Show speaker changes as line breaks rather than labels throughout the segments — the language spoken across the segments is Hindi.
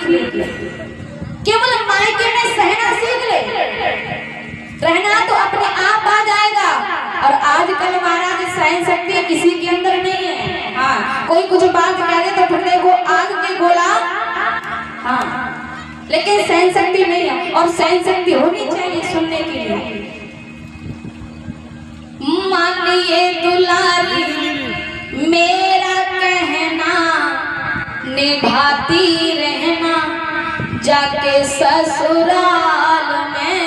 सीख लेगी। केवल मायके में सहना सीख ले, रहना तो अपने आप आ जाएगा। और आजकल महाराज सहन शक्ति किसी के अंदर नहीं है। हाँ, कोई कुछ बात कह दे तो फिर देखो आग के गोला, हाँ, लेकिन सहन शक्ति नहीं है। और सहन शक्ति होनी चाहिए सुनने के लिए। मानिए दुलारी मेरा कहना, निभाती रहना जाके ससुराल में,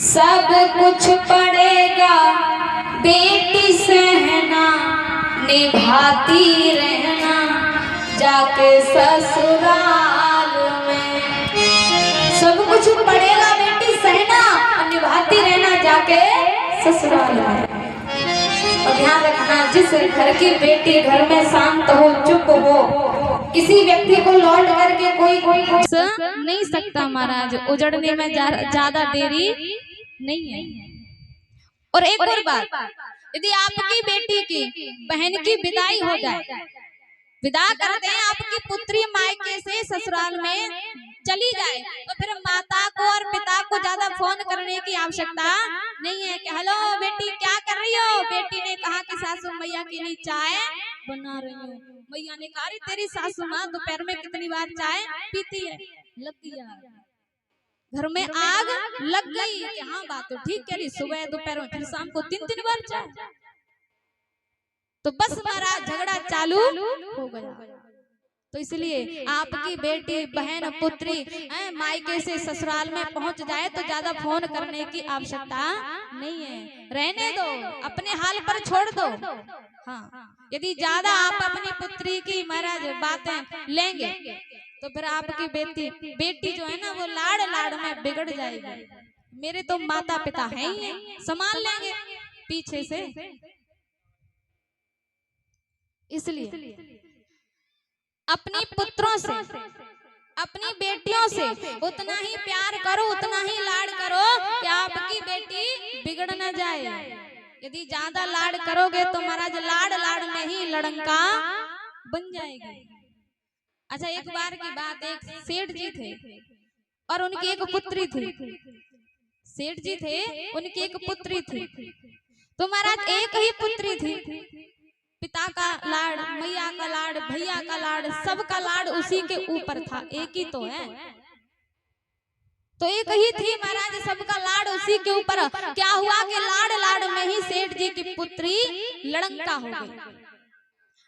सब कुछ पड़ेगा बेटी सहना, निभाती रहना जाके ससुराल में। सब कुछ पड़ेगा बेटी सहना और निभाती रहना जाके ससुराल में। और ध्यान रखना, जिस घर की बेटी घर में शांत हो, चुप हो, किसी व्यक्ति को लौट करके कोई नहीं सकता महाराज, उजड़ने में ज्यादा देरी नहीं है। और एक और बात, यदि आपकी बेटी की बहन की विदाई हो जाए, विदा करते हैं आपकी पुत्री मायके से ससुराल में चली जाए, तो फिर माता को और पिता को ज्यादा फोन करने की आवश्यकता नहीं है कि हेलो बेटी क्या कर रही हो। बेटी ने कहा कि सासू मैया के लिए चाय बना रही हूँ। मैया ने कहा तेरी सासू माँ दोपहर में कितनी बार चाय पीती है। लग गया घर में आग लग गई कि हाँ बात तो ठीक कह रही, सुबह दोपहर में फिर शाम को 3-3 बार चाय। तो बस महाराज झगड़ा चालू हो गया। तो इसलिए आपकी बेटी बहन पुत्री मायके से ससुराल में पहुंच जाए तो ज्यादा फोन करने की आवश्यकता नहीं है, रहने दो, अपने हाल पर छोड़ दो। हाँ, यदि ज्यादा आप अपनी पुत्री की महाराज बातें लेंगे तो फिर आपकी बेटी जो है ना वो लाड़ में बिगड़ जाएगी। मेरे तो माता पिता हैं ही, संभाल लेंगे पीछे से। इसलिए अपनी पुत्रों से, अपनी बेटियों से उतना ही प्यार करो, उतना ही लाड़ करो कि आपकी बेटी बिगड़ न जाए। यदि ज्यादा लाड़ करोगे तो महाराज लाड़ में ही लड़ंका बन जाएगी। अच्छा, एक बार की बात, एक सेठ जी थे और उनकी एक पुत्री थी। सेठ जी थे, उनकी एक पुत्री थी। तो महाराज एक ही पुत्री थी, पिता का लाड़, मैया का लाड़, भैया का लाड़, सबका लाड़ उसी के ऊपर था। एक ही तो है, तो एक ही थी महाराज, सबका लाड़ उसी के ऊपर। क्या हुआ कि लाड़ में ही सेठ जी की पुत्री लड़ंका हो गई।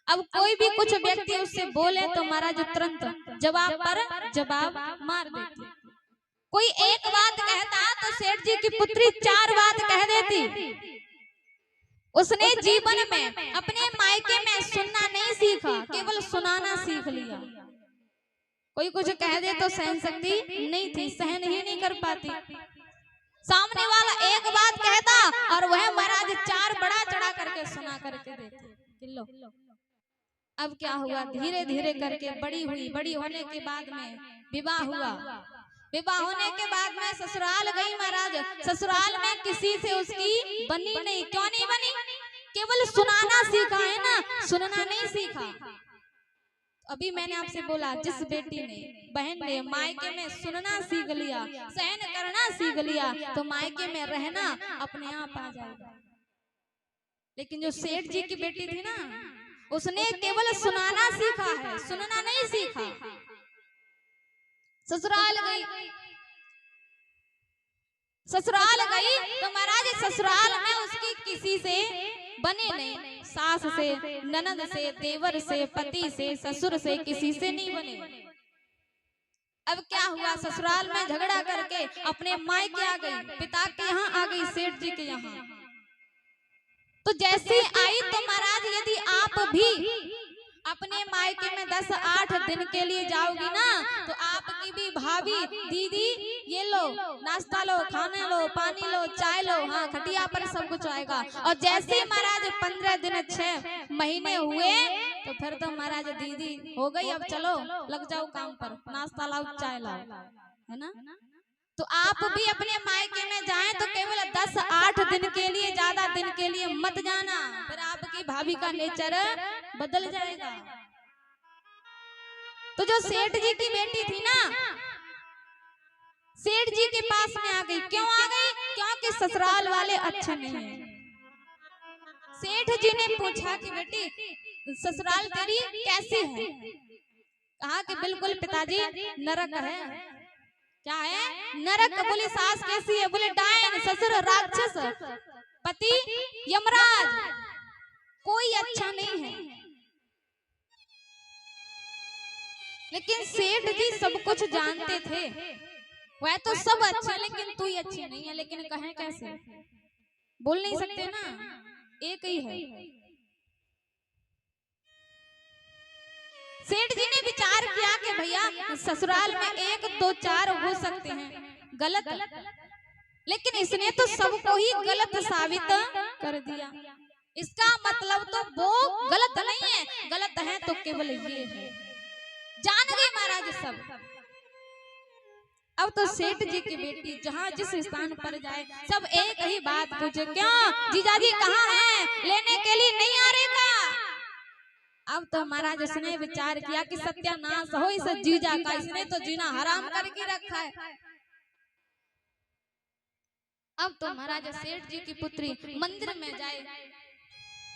अब कोई भी कुछ व्यक्ति उससे बोले तो महाराज तुरंत जवाब पर जवाब मार देती। कोई एक बात कहता तो सेठ जी की पुत्री 4 बात कह देती। उसने जीवन में अपने मायके में सुनना नहीं सीखा, केवल सुनाना सीख लिया। कोई कुछ कह दे तो सहन शक्ति नहीं थी, सहन ही नहीं कर पाती। सामने वाला एक बात कहता और वह महाराज 4 बड़ा चढ़ा करके सुना करके देते। लो अब क्या हुआ, धीरे धीरे करके बड़ी हुई, बड़ी होने के बाद में विवाह हुआ। विवाह होने के बाद में ससुराल गई महाराज। ससुराल में किसी से उसकी बनी नहीं। क्यों नहीं बनी? केवल सुनाना सीखा है ना, सुनना नहीं सीखा। अभी मैंने आपसे बोला, जिस बेटी ने, बहन ने मायके में सुनना सीख लिया, सहन करना सीख लिया, तो मायके में रहना अपने आप आ जाएगा। लेकिन जो सेठ जी की बेटी थी ना, उसने केवल सुनाना सीखा है, सुनना नहीं सीखा। ससुराल गई तो महाराज ससुराल में उसकी किसी से बने नहीं। सास से, ननद से, देवर से, पति से, ससुर से, किसी से नहीं बने। अब क्या हुआ, ससुराल में झगड़ा करके अपने मायके आ गई, पिता के यहाँ आ गई, सेठ जी के यहाँ। तो जैसे आई तो महाराज यदि आप भी अपने मायके में 10-8 दिन के लिए जाओगी ना, तो आपकी भी भाभी, दीदी, ये लो नाश्ता लो, खाना लो, पानी लो, चाय लो, हाँ खटिया पर सब कुछ आएगा। और जैसे महाराज 15 दिन 6 महीने हुए तो फिर तो महाराज दीदी हो गई, अब चलो लग जाओ काम पर, नाश्ता लाओ, चाय लाओ, है ना। तो आप भी अपने मायके में जाएं तो केवल 10-8 दिन के लिए, ज्यादा दिन के लिए मत जाना, फिर आपकी भाभी का नेचर बदल जाएगा। तो जो सेठ जी की बेटी थी ना, सेठ जी के पास में आ गई। क्यों आ गई? क्योंकि ससुराल वाले अच्छे नहीं हैं। सेठ जी ने पूछा कि बेटी ससुराल तेरी कैसी है? कहा कि बिल्कुल पिताजी नरक है। क्या है? नरक। बोले सास कैसी है? बोले डायन, ससुर राक्षस, पति यमराज, कोई अच्छा नहीं है। लेकिन सेठ जी सब कुछ जानते थे। वह तो सब अच्छे, लेकिन तू ही अच्छी नहीं है। लेकिन कहें कैसे? बोल नहीं सकते ना, एक ही है। सेठ जी ने विचार किया कि भैया ससुराल में एक दो चार हो सकते हैं गलत, लेकिन इसने तो सबको ही गलत साबित कर दिया। इसका मतलब तो वो गलत नहीं है, गलत है तो केवल ये है। जान गए महाराज सब। अब तो सेठ जी की बेटी जहाँ जिस स्थान पर जाए सब एक ही बात पूछे, क्यों जीजाजी कहाँ हैं? लेने के लिए नहीं आ रहे का? अब तो महाराज उसने विचार किया कि सत्यानाश हो इस जीजा का, इसने तो जीना हराम करके रखा है। अब तो महाराज सेठ जी की पुत्री मंदिर में जाए,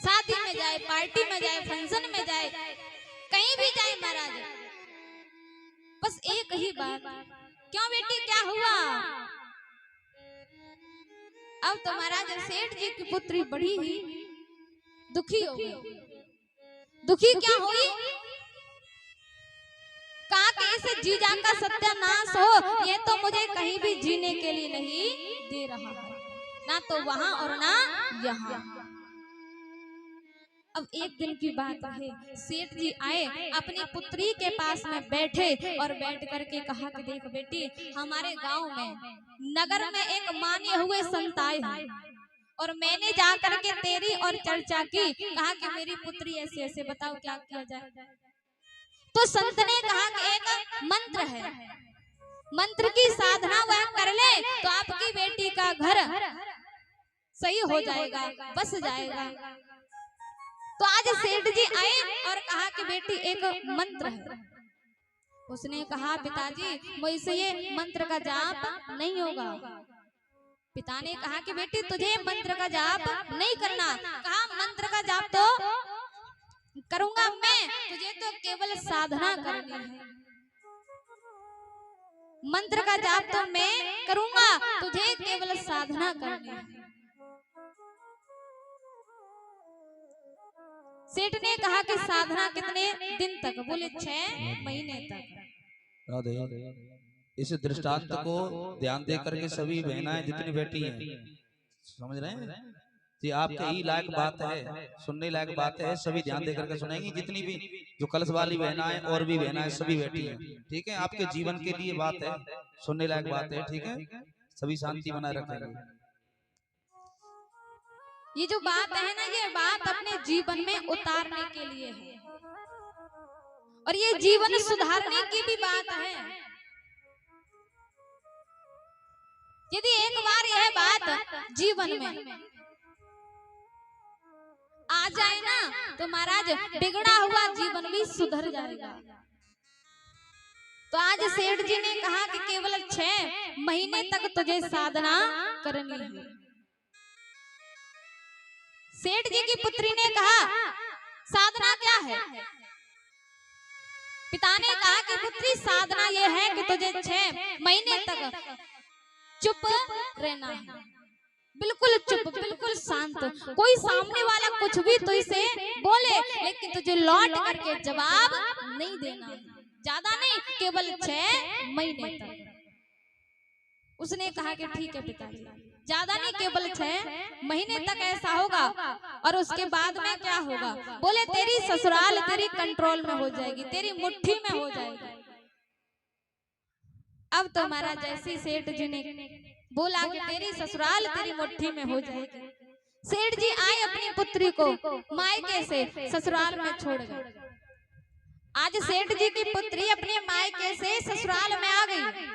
शादी में जाए, पार्टी में जाए, फंक्शन में जाए, कहीं भी जाए महाराज, बस एक ही बात, क्यों बेटी क्या हुआ? अब तो महाराज सेठ जी की पुत्री बड़ी ही दुखी हो गई। दुखी क्या हुई? कहा कि इस जीजा का सत्यानाश हो, ये तो मुझे कहीं भी जीने के लिए नहीं दे रहा है, ना तो वहां और ना यहाँ। अब एक दिन की बात है, सेठ जी आए, अपनी पुत्री के पास में बैठे और बैठ करके कहा कि देख बेटी, हमारे गांव में नगर में एक माने हुए संत आए हैं और मैंने जा करके तेरी और चर्चा की। कहा कि मेरी पुत्री ऐसे ऐसे, बताओ क्या किया जाए? तो संत ने कहा कि एक मंत्र है, मंत्र की साधना वह कर ले तो आपकी बेटी का घर सही हो जाएगा, बस जाएगा। तो आज सेठ जी आए और कहा कि बेटी एक मंत्र है। उसने कहा पिताजी मुझसे ये मंत्र का जाप नहीं होगा। पिता ने कहा कि बेटी तुझे मंत्र का जाप नहीं करना। कहा मंत्र का जाप तो करूंगा मैं, तुझे तो केवल साधना करनी है। मंत्र का जाप तो मैं करूंगा, तुझे केवल साधना करनी है। सेठ ने कहा कि साधना कितने दिन तक? बोले 6 महीने तक।
राधे, इस दृष्टांत को ध्यान दे करके सभी बहनाएं जितनी बैठी हैं समझ रहे हैं कि आपके ही लायक बात है, सुनने लायक बात है, सभी ध्यान दे करके सुनेंगी। जितनी भी जो कलश वाली बहनाएं और भी बहनाएं सभी बैठी हैं, ठीक है? आपके जीवन के लिए बात है, सुनने लायक बात है, ठीक है? सभी शांति बनाए रखेंगे।
ये जो बात है ना, ये बात अपने जीवन में उतारने के लिए है और ये जीवन सुधारने की भी बात है। यदि एक बार यह बात जीवन में आ जाए ना, तो महाराज बिगड़ा हुआ जीवन भी सुधर जाएगा। तो आज सेठ जी ने कहा कि केवल 6 महीने तक तुझे साधना करनी है। सेठ जी की पुत्री ने कहा साधना क्या है? पिता ने कहा कि पुत्री साधना यह है कि तुझे 6 महीने तक चुप रहना है, बिल्कुल चुप, बिल्कुल शांत। कोई सामने वाला कुछ भी तुझसे बोले लेकिन तुझे लौट करके जवाब नहीं देना है। ज्यादा नहीं, केवल 6 महीने तक। उसने कहा कि ठीक है पिताजी, ज्यादा नहीं, केवल 6 महीने तक ऐसा होगा और उसके बाद में क्या होगा? बोले तेरी ससुराल तेरी कंट्रोल में हो जाएगी, तेरी मुट्ठी में हो जाएगी। अब तो महाराज जैसे सेठ जी ने बोला कि तेरी ससुराल तेरी मुट्ठी में हो जाएगी, सेठ जी आए अपनी पुत्री को मायके से ससुराल में छोड़ गए। आज सेठ जी की पुत्री अपने मायके से ससुराल में आ गई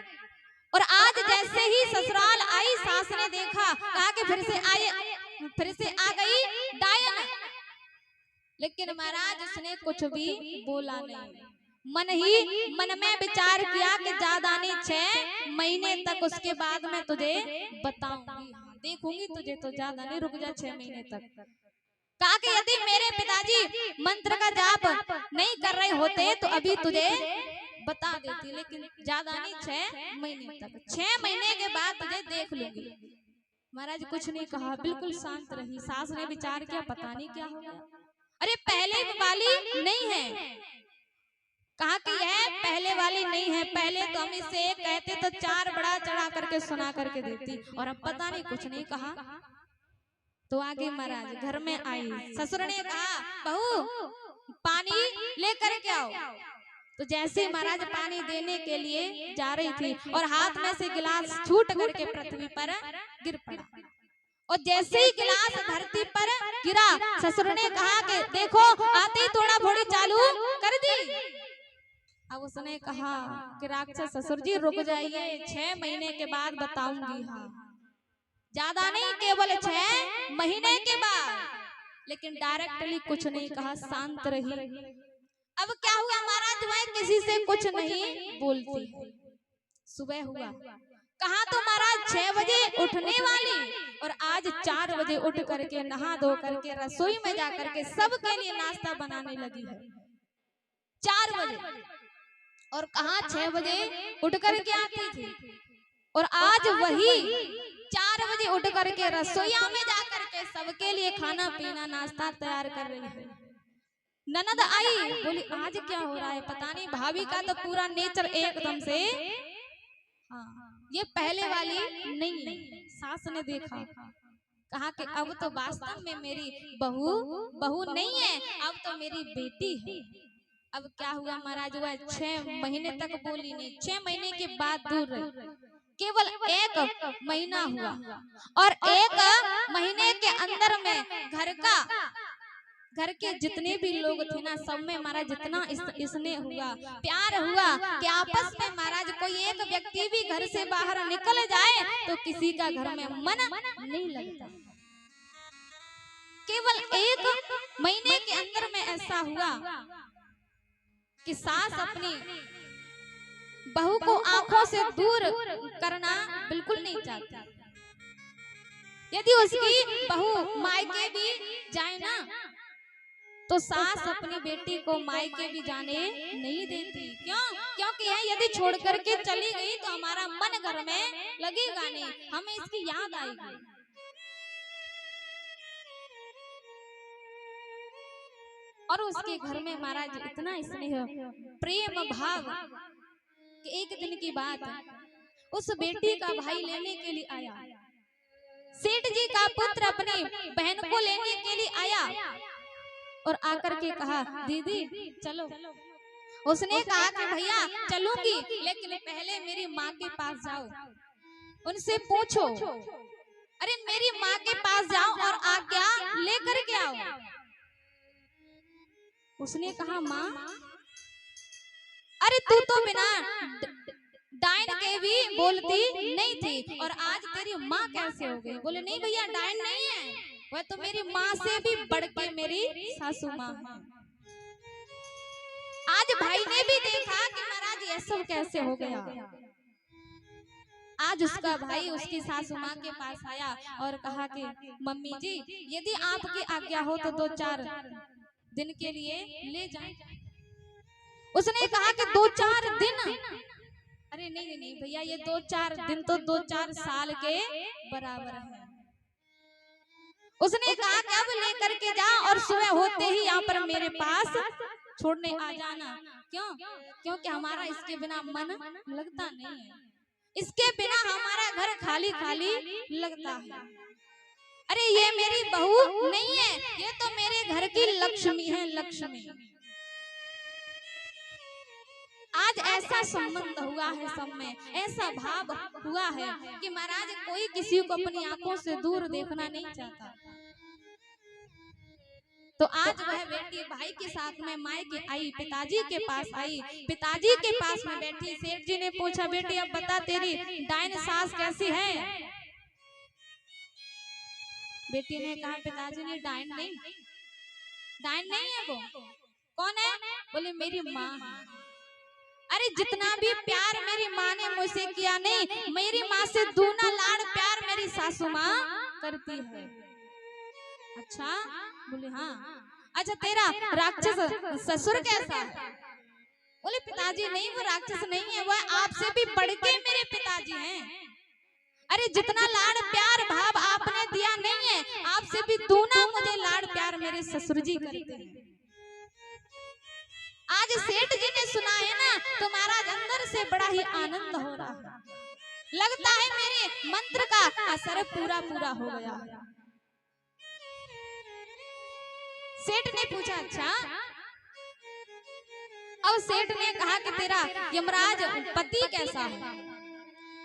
और आज जैसे ही ससुराल आई, सास ने देखा, कहा कि फिर से आ गई डायन। लेकिन महाराज उसने कुछ भी बोला नहीं। मन ही मन में विचार किया कि जादानी 6 महीने तक, उसके बाद मैं तुझे बताऊंगी, देखूंगी तुझे, तो ज्यादा नहीं, रुक जा 6 महीने तक। कहा कि यदि मेरे पिताजी मंत्र का जाप नहीं कर रहे होते तो अभी तुझे बता देती, लेकिन ज्यादा नहीं 6 महीने तक, 6 महीने के बाद तुझे देख लूंगी। महाराज कुछ नहीं कहा, बिल्कुल शांत रही। सास ने विचार किया पता नहीं क्या हो गया, अरे पहले वाली नहीं है। कहा कि यह पहले वाली नहीं है, पहले तो हम इसे एक कहते तो 4 बड़ा चढ़ा करके सुना करके देती, और अब पता नहीं कुछ नहीं कहा। तो आगे महाराज घर में आई, ससुर ने कहा बहू पानी लेकर के आओ। तो जैसे महाराज पानी देने के लिए जा रही थी और हाथ में से गिलास छूट करके पृथ्वी पर गिर पड़ा, और जैसे ही गिलास धरती पर गिरा, ससुर ने कहा कि देखो आते ही थोड़ा भोड़ी चालू कर दी। अब उसने कहा कि राक्षस ससुर जी रुक जाइए, 6 महीने के बाद बताऊंगी। हाँ ज्यादा नहीं, केवल 6 महीने के बाद। लेकिन डायरेक्टली कुछ नहीं कहा, शांत रही। अब क्या हुआ महाराज, वह किसी से कुछ नहीं बोलती। सुबह हुआ, कहा तो महाराज 6 बजे उठने वाली, और आज 4 बजे उठ करके नहा धो करके रसोई में जा करके सबके लिए नाश्ता बनाने लगी है। 4 बजे, और कहा 6 बजे उठ करके आती थी, और आज वही 4 बजे उठ करके रसोईया में जा करके सबके लिए खाना पीना नाश्ता तैयार कर रही है। ननद आई, बोली आज क्या हो रहा है पता नहीं, भाभी का तो पूरा नेचर एकदम से, हाँ ये पहले वाली नहीं है। सास ने देखा, कहा कि अब तो वास्तव में मेरी बहू नहीं है, अब तो मेरी बेटी है। अब क्या हुआ महाराज, हुआ 6 महीने तक बोली नहीं, 6 महीने के बाद दूर रही। केवल 1 महीना हुआ, और 1 महीने के अंदर में घर के जितने भी लोग थे ना, सब में महाराज जितना इसने हुआ, प्यार हुआ कि आपस में महाराज कोई एक व्यक्ति भी घर से बाहर निकल जाए तो किसी का घर में मन नहीं लगता। केवल 1 महीने के अंदर में ऐसा हुआ कि सास अपनी बहू को आंखों से दूर करना बिल्कुल नहीं चाहती। यदि उसकी बहू मायके भी जाए ना, तो सास अपनी बेटी को मायके भी जाने नहीं देती। क्यों? क्योंकि यदि छोड़ करके चली गई तो हमारा मन घर में लगेगा नहीं, हमें इसकी याद आएगी। और उसके घर में महाराज इतना स्नेह प्रेम भाव कि एक दिन की बात, उस बेटी का भाई लेने के लिए आया, सेठ जी का पुत्र अपनी बहन को लेने के लिए आया, और आकर के कहा दीदी चलो। उसने कहा कि भैया चलूंगी, लेकिन पहले मेरी माँ के पास जाओ, उनसे पूछो, अरे मेरी माँ के पास जाओ और आज्ञा लेकर के आओ। उसने कहा माँ, अरे तू तो बिना डायन के भी बोलती नहीं थी, और आज तेरी माँ कैसे हो गई? बोले नहीं भैया डायन नहीं है, वह तो मेरी माँ से भी बढ़ के मेरी सासू माँ है। आज भाई ने भी देखा कि महाराज ये सब कैसे हो गया। आज उसका भाई उसकी सासू माँ के पास आया और कहा कि मम्मी जी यदि आपकी आज्ञा हो तो 2-4 दिन के लिए ले जाएं। उसने कहा कि 2-4 दिन, अरे नहीं नहीं भैया ये 2-4 दिन तो 2-4 साल के बराबर है। उसने कहा कि अब लेकर के जा और सुबह होते ही यहाँ पर मेरे पास छोड़ने आ जाना। क्यों? क्योंकि हमारा इसके बिना मन लगता नहीं है, इसके बिना हमारा घर खाली खाली लगता है। अरे ये मेरी बहू नहीं है, ये तो मेरे घर की लक्ष्मी है, लक्ष्मी। आज ऐसा संबंध हुआ है सब में, ऐसा भाव हुआ है कि महाराज कोई किसी को अपनी आंखों से दूर देखना नहीं चाहता। तो आज वह बेटी भाई के साथ में मायके आई, पिताजी के पास आई, पिताजी के पास में बैठी। सेठ जी ने पूछा बेटी अब बता तेरी डायन सास कैसी है? बेटी ने कहा पिताजी ने डायन नहीं है वो। कौन है? बोले मेरी माँ। अरे जितना भी प्यार मेरी माँ ने मुझसे किया नहीं, मेरी माँ से दूना लाड़ प्यार मेरी सासू माँ करती है। अच्छा बोले हाँ। अच्छा तेरा राक्षस ससुर कैसा है? बोले पिताजी नहीं, वो राक्षस नहीं है, वह आपसे भी बढ़ के मेरे पिताजी हैं। अरे जितना लाड़ प्यार भाव आपने दिया नहीं है, आपसे भी दूना मुझे लाड़ प्यार मेरे ससुर जी करते हैं। आज सेठ जी ने सुना है ना, तो महाराज अंदर से बड़ा ही आनंद हो रहा है। लगता है मेरे मंत्र का असर पूरा पूरा हो गया। सेठ ने पूछा अच्छा। अब सेठ ने कहा कि तेरा यमराज पति कैसा है?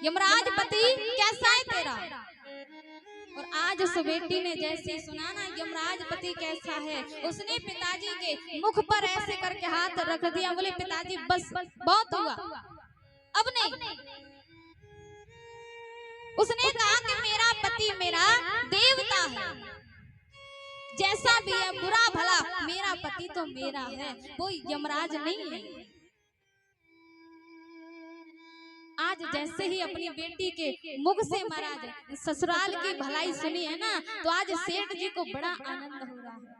यमराज पति कैसा है तेरा? और आज उस बेटी ने जैसे सुना ना यमराज पति कैसा है, उसने पिताजी के मुख पर ऐसे करके हाथ रख दिया। बोले पिताजी बस बहुत हुआ, अब नहीं। उसने कहा कि मेरा पति मेरा देवता है, जैसा भी है बुरा भला मेरा पति तो मेरा है, वो यमराज नहीं है। आज जैसे ही अपनी बेटी के मुख से महाराज ससुराल की भलाई सुनी है ना, तो आज सेठ जी को बड़ा आनंद हो रहा है।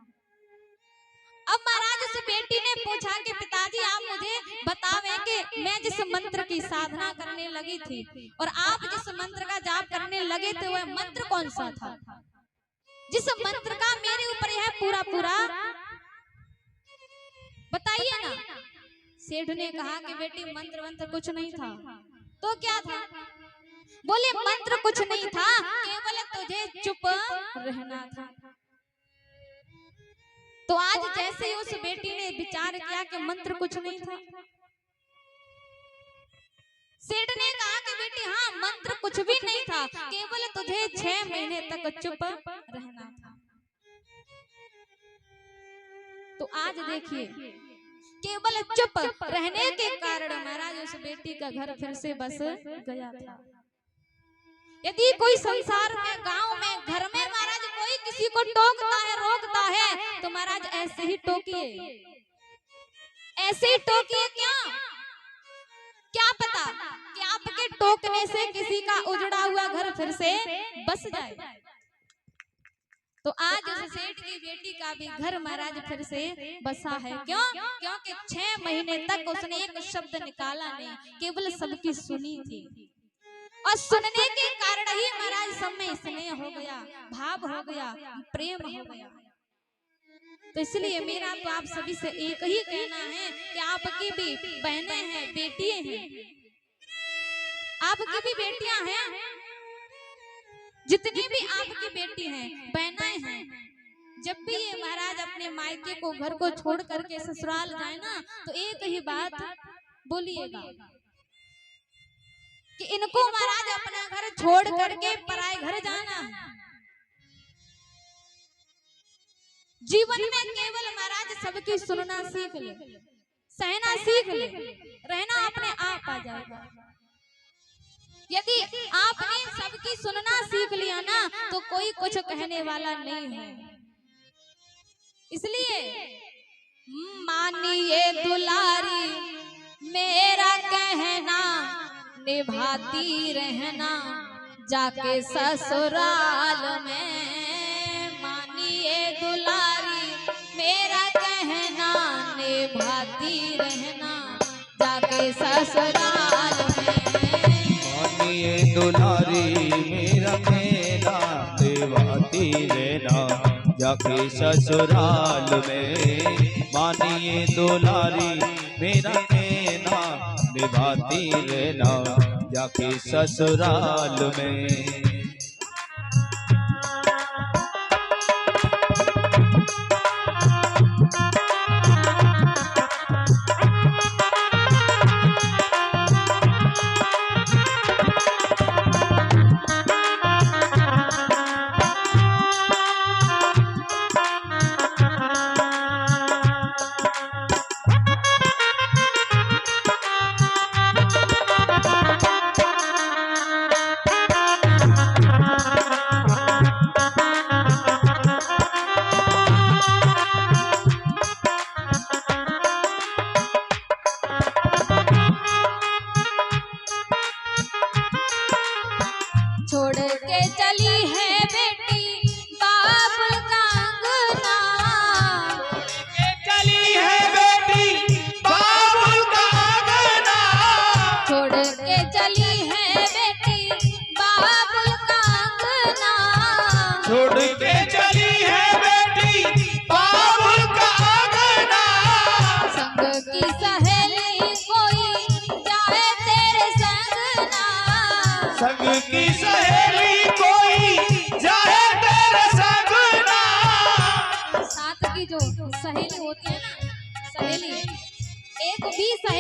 अब महाराज उस बेटी ने पूछा कि पिताजी आप मुझे बतावें कि मैं जिस मंत्र की साधना करने लगी थी और आप जिस मंत्र का जाप करने लगे थे, वह मंत्र कौन सा था, जिस मंत्र का मेरे ऊपर यह पूरा पूरा बताइए ना। सेठ ने कहा कि बेटी मंत्र मंत्र कुछ नहीं था, तो क्या था? बोले मंत्र कुछ नहीं था, केवल तुझे चुप रहना था। तो आज जैसे ही उस बेटी ने विचार किया कि मंत्र कुछ नहीं था, सेठ ने कहा कि बेटी हाँ मंत्र कुछ भी नहीं था, केवल तुझे 6 महीने तक चुप रहना था। तो आज देखिए केवल चुप रहने के कारण महाराज उस बेटी का घर फिर से बस गया था। यदि कोई संसार में गांव में घर में महाराज कोई किसी को टोकता है रोकता है, तो महाराज ऐसे ही टोकिए, ऐसे ही टोकिए। क्या पता कि आपके टोकने से किसी का उजड़ा हुआ घर फिर से बस जाए। तो आज उस सेठ की बेटी का भी घर महाराज फिर से बसा है। क्यों? क्योंकि 6 महीने तक उसने एक शब्द निकाला नहीं, केवल सबकी सुनी थी, और सुनने के कारण ही महाराज सब में स्नेह हो गया, भाव हो गया, प्रेम हो गया। तो इसलिए मेरा तो आप सभी से एक ही कहना है कि आपकी भी बहनें हैं, बेटियां हैं, आपकी भी बेटियां हैं, जितनी भी आपकी बेटी हैं, बहनाएं हैं, जब भी ये महाराज अपने मायके को घर को छोड़ करके ससुराल जाए ना, तो एक ही बात बोलिएगा कि इनको महाराज अपना घर छोड़ करके पराए घर जाना है। जीवन में केवल महाराज सबकी सुनना सीख ले, सहना सीख ले, रहना अपने आप आ जाएगा। यदि आपने सबकी सुनना सीख लिया ना, तो कोई कुछ कहने वाला नहीं है। इसलिए मानिए दुलारी मेरा कहना, निभाती रहना जाके ससुराल में। मानिए दुलारी मेरा कहना, निभाती रहना जाके ससुराल में।
मानिए दुलारी मेरा कहना, निभाती रहना जाके ससुराल में। मानिए दुलारी मेरा कहना, निभाती रहना जाके ससुराल में।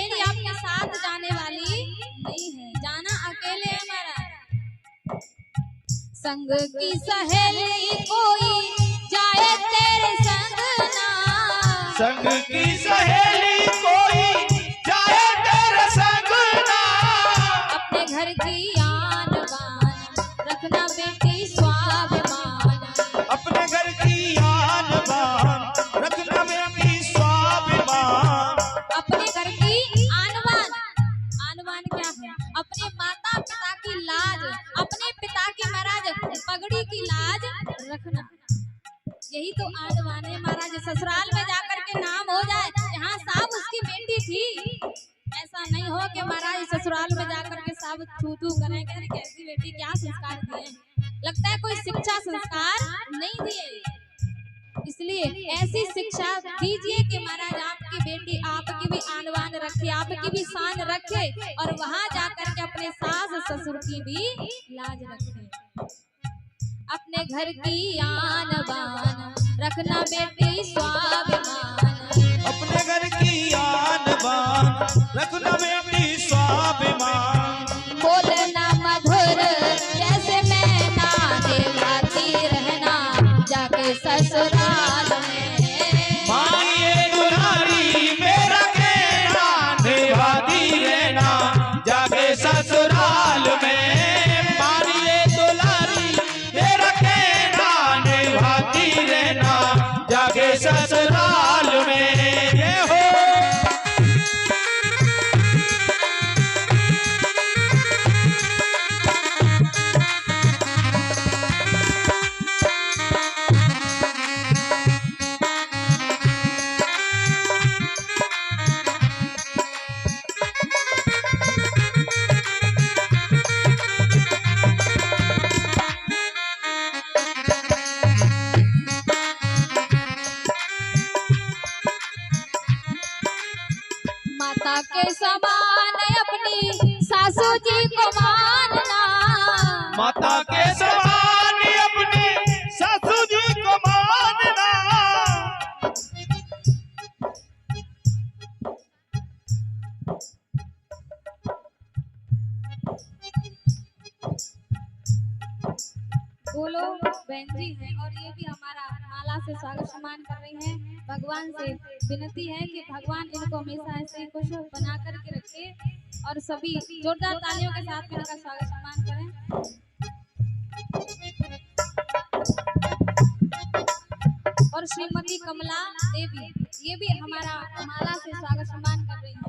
सहेली आपके साथ जाने वाली नहीं है, जाना अकेले है महाराज। संग की सहेली कोई जाए तेरे संग ना,
संग की सहेली कोई जाए तेरे संग ना,
अपने घर की आन बान रखना बेटी स्वाभिमान,
अपने घर की आन बान रखना बेटी स्वाभिमान,
अपने घर की आन बान, आन बान क्या है? अपने माता पिता की लाज, अपने पिता की महाराज पगड़ी की लाज रखना, यही तो आन बान है महाराज। ससुराल में जाकर के नाम हो जाए यहाँ साहब उसकी बेटी थी, ऐसा नहीं हो कि महाराज ससुराल में जाकर के सब थू थू करें कि कैसी बेटी, क्या संस्कार दिए, लगता है कोई शिक्षा संस्कार नहीं दिए। इसलिए ऐसी शिक्षा दीजिए कि महाराज आपकी बेटी आपकी भी आन बान रखे, आपकी भी शान रखे और वहां जाकर के अपने सास ससुर की भी लाज रखे। अपने घर की आन बान रखना बेटी स्वाभिमान,
अपने घर की आन बान रखना बेटी स्वाभिमान,
बोलना मधुर जैसे मैना निभाती रहना जाके ससुराल में,
मानिए दुलारी मेरा कहना निभाती रहना जाके ससुराल में, मानिए दुलारी मेरा कहना निभाती रहना जाके ससुराल में। ये हो
माता के समान अपनी सासू जी को मानना,
माता के समान अपने सासू जी को मानना,
बोलो बहन जी हैं और ये भी हमारा माला से स्वागत सम्मान कर रही हैं। भगवान से विनती है कि भगवान इनको हमेशा ऐसे खुश बना करके रखे और सभी जोरदार तालियों के साथ इनका स्वागत सम्मान करें। और श्रीमती कमला देवी ये भी हमारा माला से स्वागत सम्मान कर रही है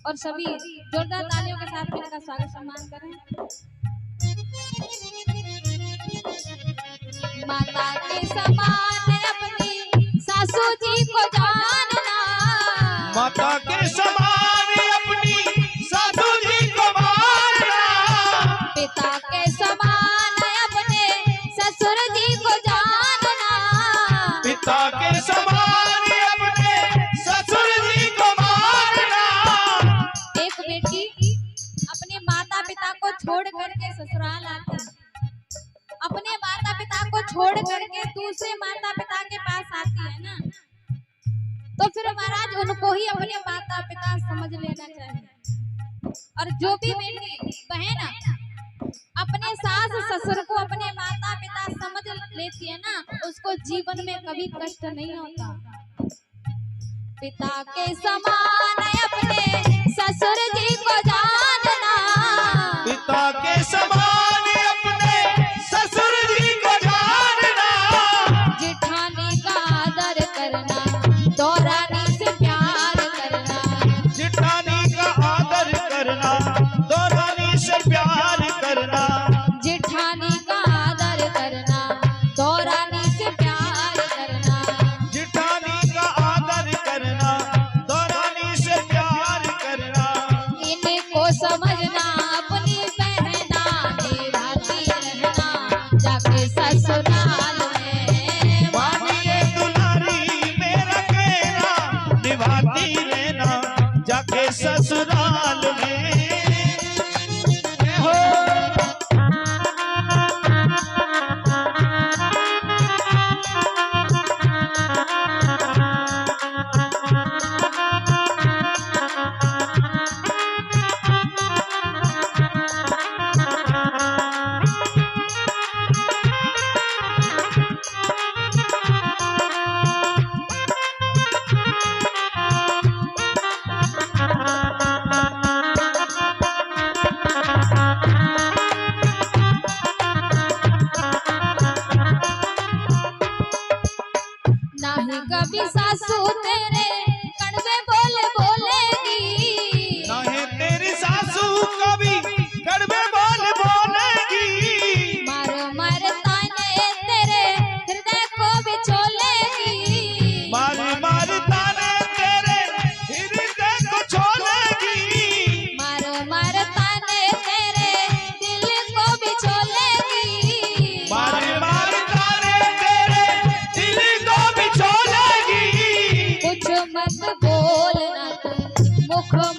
और सभी जोरदार तालियों के साथ इनका स्वागत सम्मान करें। माता के समान अपनी सासू जी को जानना,
माता के समान अपनी सासू जी को मानना,
पिता के समान अपने ससुर जी को जानना,
पिता के समान अपने ससुर जी को मानना,
एक बेटी अपने माता पिता को छोड़ करके ससुराल आती है, अपने माता पिता को छोड़ करके दूसरे माता पिता के पास आती है ना, तो फिर महाराज उनको ही अपने माता पिता समझ लेना चाहिए। और जो भी बेटी बहन अपने सास ससुर को अपने माता पिता समझ लेती है ना, उसको जीवन में कभी कष्ट नहीं होता। पिता के समान अपने ससुर जी को जानना,
पिता के समान अपने ससुर जी को जानना,
जिठानी का आदर करना, दौरानी से प्यार करना,
जिठानी का आदर करना, दौरानी से प्यार करना,
जिठानी का आदर करना, दौरानी से प्यार करना,
जिठानी का आदर करना, दौरानी से प्यार करना,
इनको समझना अपनी बहना निभाती रहना जाके ससुराल में,
मानिए दुलारी मेरा कहना निभाती रहना जाके ससुराल में। हो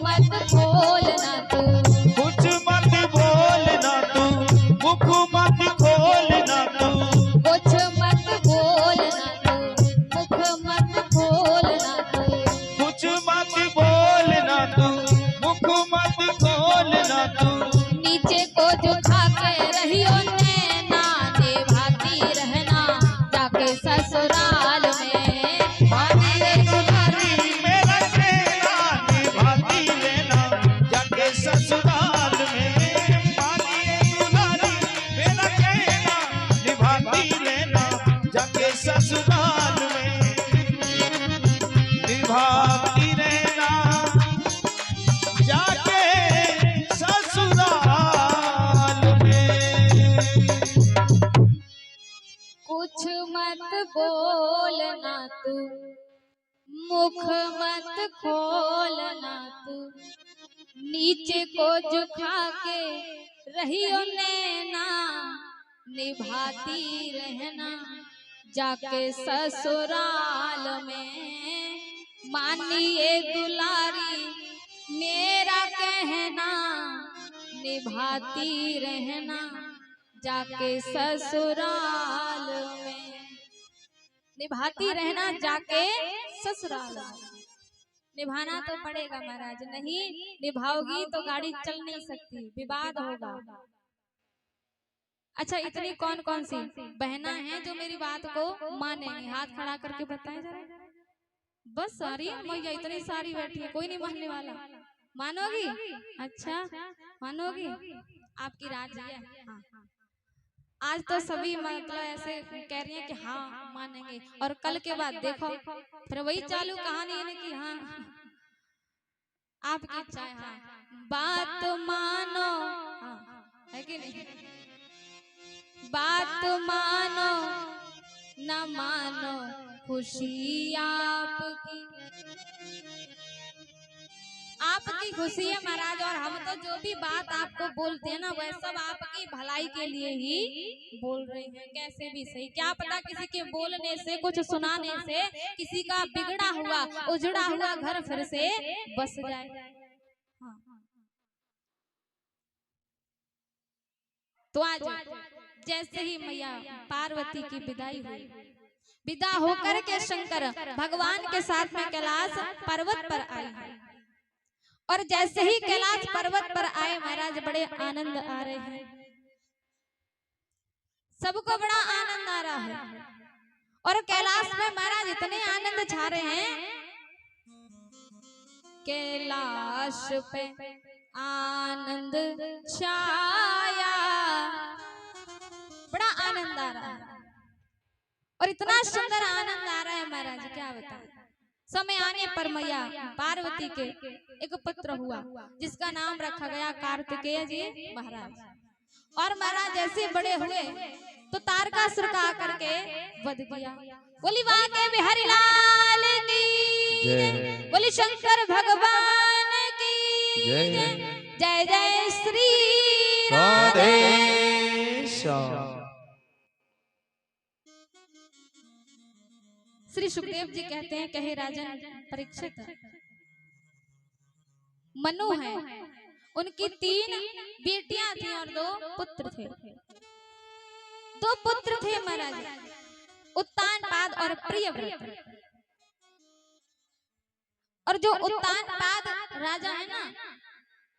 मत खोलना तू,
कुछ मत बोलना तू, मुख मत खोलना तू,
कुछ मत बोलना तू, मुख मत खोलना तू,
कुछ मत बोलना तू, मुख मत खोलना तू,
नीचे को झुका के रहियो नैना, निभाती रहना जाके ससुराल में,
मानिए दुलारी मेरा कहना, निभाती रहना जाके ससुराल में, मानिए दुलारी मेरा कहना, निभाती रहना जाके ससुराल में, निभाती रहना जाके ससुराल में।
कुछ मत बोलना तू, मुख मत खोलना तू, नीचे को झुका के रहियो नैना, निभाती रहना जाके ससुराल में, मानिए दुलारी मेरा कहना, निभाती रहना जाके ससुराल में, निभाती रहना जाके ससुराल में। निभाना तो पड़ेगा महाराज, नहीं निभाओगी तो गाड़ी चल नहीं सकती, विवाद होगा। अच्छा, इतनी कौन कौन सी बहना हैं जो मेरी बात को मानेंगी? हाथ खड़ा करके बताएं जरा। बस सारी मैया इतनी सारी बैठी है, कोई नहीं मानने वाला। मानोगी? अच्छा मानोगी? आपकी राजी है? हाँ। आज तो सभी मतलब ऐसे कह रही हैं कि हाँ मानेंगे, और कल के बाद देखो फिर वही चालू कहानी है कि हाँ आपकी इच्छा है, हाँ बात मानो, हाँ है कि नहीं? बात मानो न मानो खुशी आपकी, आपकी खुशी है महाराज, और हम तो जो भी बात आपको बोलते हैं ना वह सब आपकी भलाई के लिए ही बोल रहे हैं, कैसे भी सही। क्या पता किसी के बोलने से, कुछ सुनाने से किसी का बिगड़ा हुआ उजड़ा हुआ घर फिर से बस जाए। हाँ। तो आज जैसे ही मैया पार्वती की विदाई हुई, विदा होकर के शंकर भगवान के साथ में कैलाश पर्वत पर आए, और जैसे ही कैलाश पर्वत पर आए महाराज बड़े आनंद आ रहे हैं, सबको बड़ा आनंद आ रहा है, और कैलाश में महाराज इतने आनंद छा रहे हैं, कैलाश पे आनंद छाया, बड़ा आनंद आ रहा है, और इतना सुंदर आनंद आ रहा है महाराज क्या बताएं। समय आने पर मैया पार्वती के एक पुत्र हुआ जिसका नाम रखा गया कार्तिकेय जी महाराज, और महाराज जैसे बड़े हुए तो तारकासुर का आकर के वध किया। बोली वाके बिहारी लाल की जय, बोली शंकर भगवान की जय, जय जय श्री राधे श्याम। श्री सुखदेव जी कहते हैं, कहे राजन परीक्षित, मनु है, उनकी 3 बेटियां थी और 2 पुत्र थे। 2 पुत्र थे महाराज, उत्तानपाद और प्रियव्रत। और जो उत्तानपाद राजा है ना,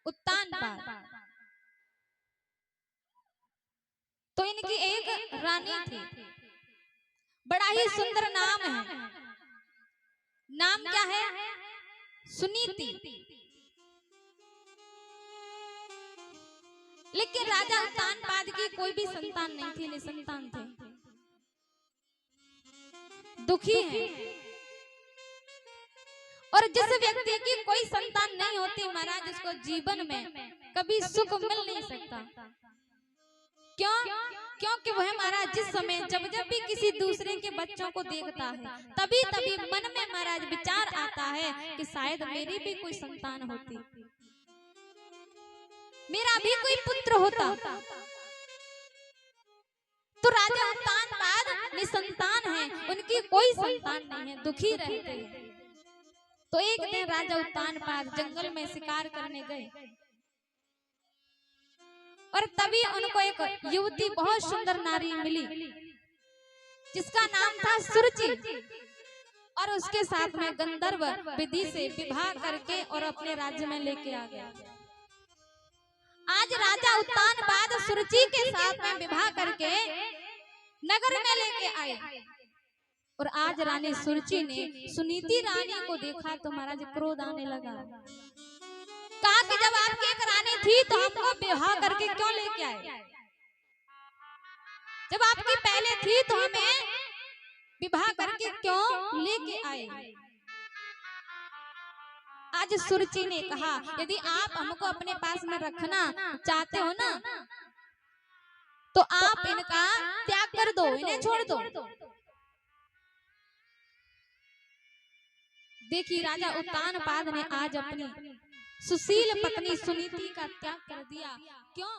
उत्तानपाद, तो इनकी एक रानी थी, बड़ा ही सुंदर नाम है। नाम क्या है? सुनीति। लेकिन राजा उत्तानपाद की कोई भी संतान नहीं थी, निसंतान थे, दुखी है। और जिस व्यक्ति की कोई संतान नहीं होती महाराज, उसको जीवन में कभी सुख मिल नहीं सकता। क्यों? क्योंकि वह महाराज जिस समय जब भी किसी दूसरे के बच्चों को देखता है, तभी तभी मन में महाराज विचार आता है कि शायद मेरी भी कोई संतान होती, मेरा भी कोई पुत्र होता। तो राजा उत्तानपाद निसंतान है, उनकी कोई संतान नहीं है, दुखी रहते हैं। तो एक दिन राजा उत्तानपाद जंगल में शिकार करने गए और तभी उनको एक युवती बहुत सुंदर नारी मिली जिसका नाम था सुरुचि, और उसके साथ में गंधर्व विधि से विवाह करके और अपने राज्य में लेके आ गया। आज राजा उत्तानपाद सुरुचि के साथ में विवाह करके नगर में लेके आए, और आज रानी सुरुचि ने सुनीति रानी को देखा तो महाराज क्रोध आने लगा। कहा कि जब आपकी एक रानी थी तो हमको विवाह करके क्यों लेके आए? जब आपकी पहले थी तो हमें विवाह करके क्यों लेके आए? आज सुरुचि ने कहा यदि आप हमको अपने पास में रखना चाहते हो ना तो आप इनका त्याग कर दो, इन्हें छोड़ दो। देखिए राजा उत्तानपाद ने आज अपनी सुशील पत्नी सुनीति का त्याग कर दिया। क्यों?